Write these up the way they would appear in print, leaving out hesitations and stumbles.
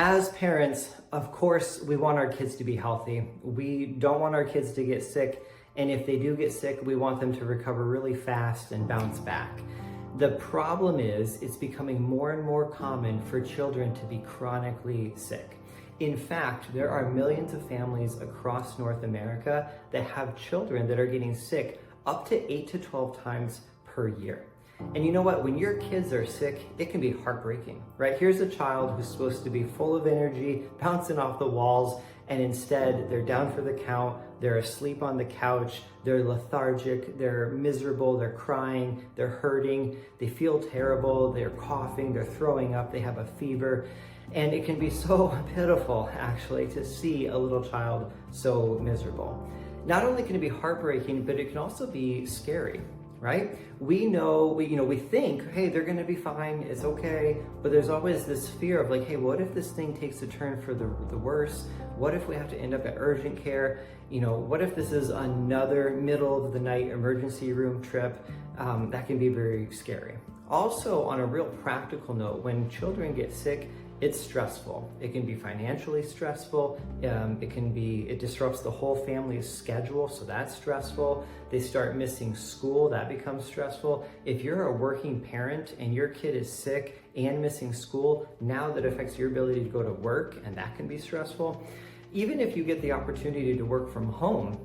As parents, of course, we want our kids to be healthy. We don't want our kids to get sick. And if they do get sick, we want them to recover really fast and bounce back. The problem is it's becoming more and more common for children to be chronically sick. In fact, there are millions of families across North America that have children that are getting sick up to 8 to 12 times per year. And you know what? When your kids are sick, it can be heartbreaking, right? Here's a child who's supposed to be full of energy, bouncing off the walls, and instead they're down for the count, they're asleep on the couch, they're lethargic, they're miserable, they're crying, they're hurting, they feel terrible, they're coughing, they're throwing up, they have a fever. And it can be so pitiful, actually, to see a little child so miserable. Not only can it be heartbreaking, but it can also be scary, right? We think, hey, they're gonna be fine, it's okay, but there's always this fear of like, hey, what if this thing takes a turn for the worse? What if we have to end up at urgent care? What if this is another middle of the night emergency room trip? That can be very scary. Also, on a real practical note, when children get sick, it's stressful. It can be financially stressful. It disrupts the whole family's schedule, so that's stressful. They start missing school, that becomes stressful. If you're a working parent and your kid is sick and missing school, now that affects your ability to go to work, and that can be stressful. Even if you get the opportunity to work from home,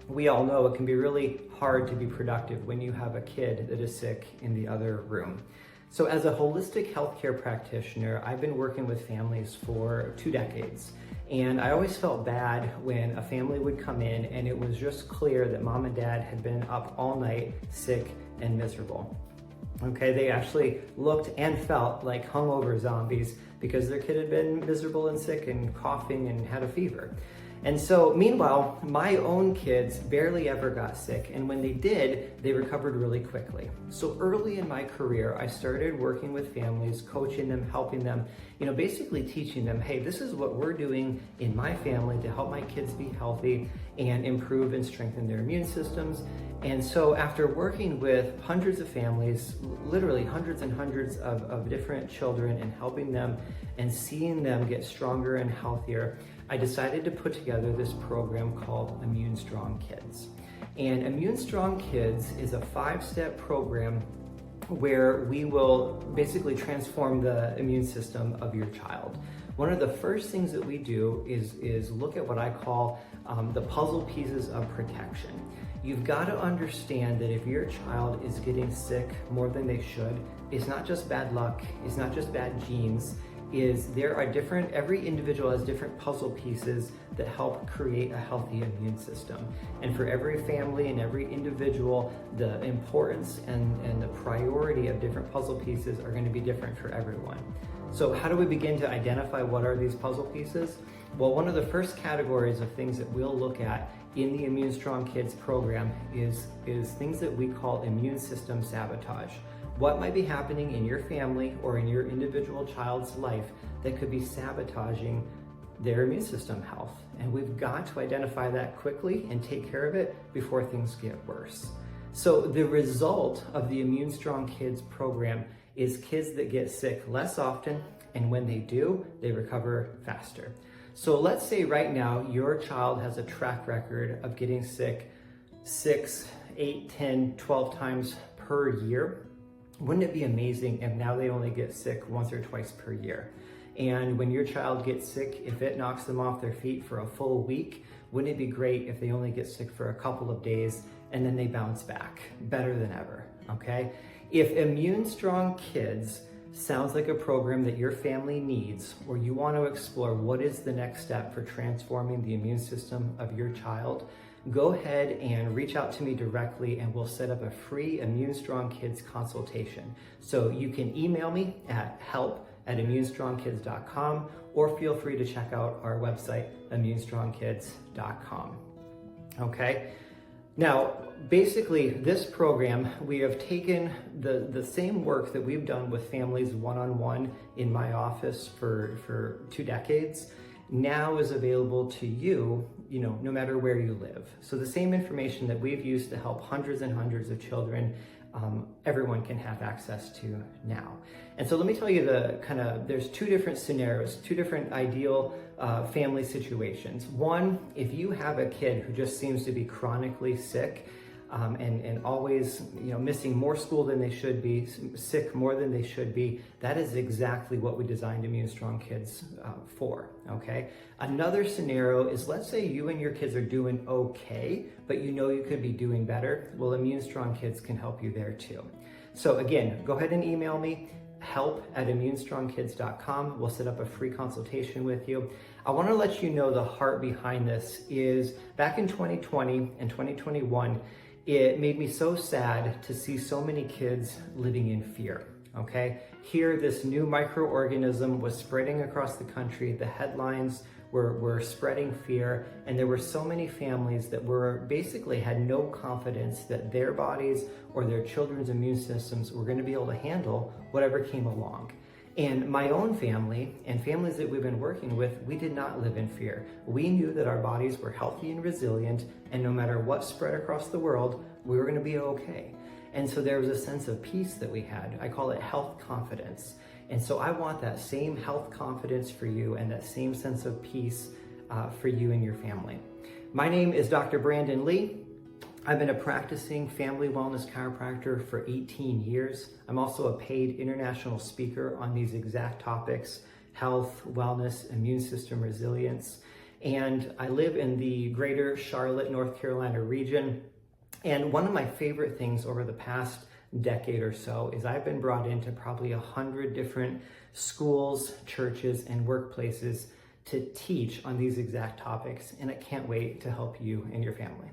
we all know it can be really hard to be productive when you have a kid that is sick in the other room. So as a holistic healthcare practitioner, I've been working with families for 2 decades. And I always felt bad when a family would come in and it was just clear that mom and dad had been up all night, sick and miserable. Okay, they actually looked and felt like hungover zombies because their kid had been miserable and sick and coughing and had a fever. And so, meanwhile, my own kids barely ever got sick, and when they did, they recovered really quickly. So early in my career, I started working with families, coaching them, helping them, basically teaching them, hey, this is what we're doing in my family to help my kids be healthy and improve and strengthen their immune systems. And so after working with hundreds of families, literally hundreds and hundreds of different children, and helping them and seeing them get stronger and healthier, I decided to put together this program called ImmuneStrong Kids. And ImmuneStrong Kids is a 5-step program where we will basically transform the immune system of your child. One of the first things that we do is look at what I call the puzzle pieces of protection. You've got to understand that if your child is getting sick more than they should, it's not just bad luck, it's not just bad genes, every individual has different puzzle pieces that help create a healthy immune system. And for every family and every individual, the importance and the priority of different puzzle pieces are going to be different for everyone. So how do we begin to identify what are these puzzle pieces? Well, one of the first categories of things that we'll look at in the ImmuneStrong Kids program is things that we call immune system sabotage. What might be happening in your family or in your individual child's life that could be sabotaging their immune system health? And we've got to identify that quickly and take care of it before things get worse. So the result of the ImmuneStrong Kids program is kids that get sick less often, and when they do, they recover faster. So let's say right now your child has a track record of getting sick 6, 8, 10, 12 times per year. Wouldn't it be amazing if now they only get sick once or twice per year? And when your child gets sick, if it knocks them off their feet for a full week, wouldn't it be great if they only get sick for a couple of days and then they bounce back better than ever, okay? If ImmuneStrong Kids sounds like a program that your family needs, or you want to explore what is the next step for transforming the immune system of your child, go ahead and reach out to me directly and we'll set up a free ImmuneStrong Kids consultation. So you can email me at help@immunestrongkids.com, or feel free to check out our website, immunestrongkids.com. Okay? Now, basically, this program, we have taken the same work that we've done with families one-on-one in my office for 2 decades, now is available to you, no matter where you live. So the same information that we've used to help hundreds and hundreds of children everyone can have access to now. And so let me tell you there's two different scenarios, two different ideal family situations. One, if you have a kid who just seems to be chronically sick, and always, missing more school than they should be, sick more than they should be, that is exactly what we designed ImmuneStrong Kids for, okay? Another scenario is, let's say you and your kids are doing okay, but you could be doing better. Well, ImmuneStrong Kids can help you there too. So again, go ahead and email me, help@immunestrongkids.com. We'll set up a free consultation with you. I want to let you know the heart behind this is back in 2020 and 2021, it made me so sad to see so many kids living in fear, okay? Here, this new microorganism was spreading across the country. The headlines were spreading fear, and there were so many families that basically had no confidence that their bodies or their children's immune systems were going to be able to handle whatever came along. And my own family and families that we've been working with, we did not live in fear. We knew that our bodies were healthy and resilient, and no matter what spread across the world, we were going to be okay. And so there was a sense of peace that we had. I call it health confidence. And so I want that same health confidence for you and that same sense of peace for you and your family. My name is Dr. Brandan Lee. I've been a practicing family wellness chiropractor for 18 years. I'm also a paid international speaker on these exact topics: health, wellness, immune system resilience. And I live in the greater Charlotte, North Carolina region. And one of my favorite things over the past decade or so is I've been brought into probably 100 different schools, churches, and workplaces to teach on these exact topics. And I can't wait to help you and your family.